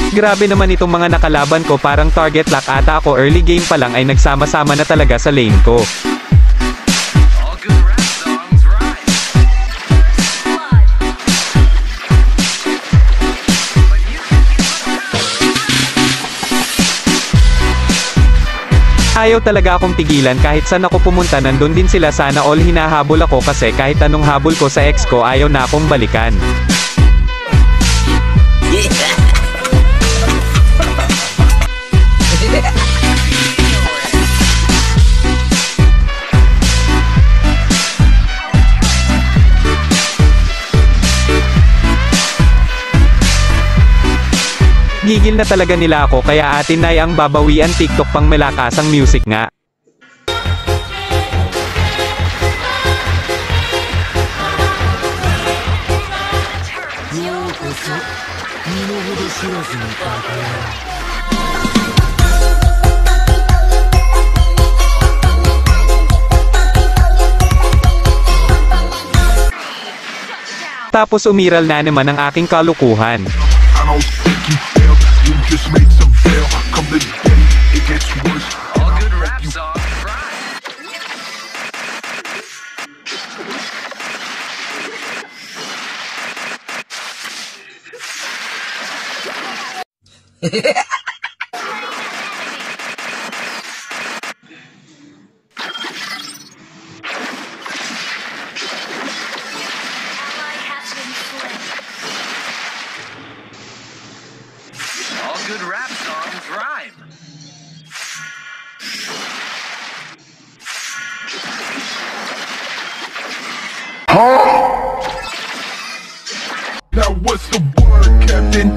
Grabe naman itong mga nakalaban ko, parang target lock ata ako, early game pa lang ay nagsama-sama na talaga sa lane ko. Ayaw talaga akong tigilan, kahit saan ako pumunta nandun din sila, sana all hinahabol ako kasi kahit anong habol ko sa ex ko ayaw na akong balikan. Gigil na talaga nila ako, kaya atin ay ang babawian, TikTok pang malakasang music nga. Tapos umiral na naman ang aking kalukuhan. You just made some fail. Come the day, it gets worse. All good rap songs, right? Good rap songs rhyme. Huh? Now what's the word, Captain?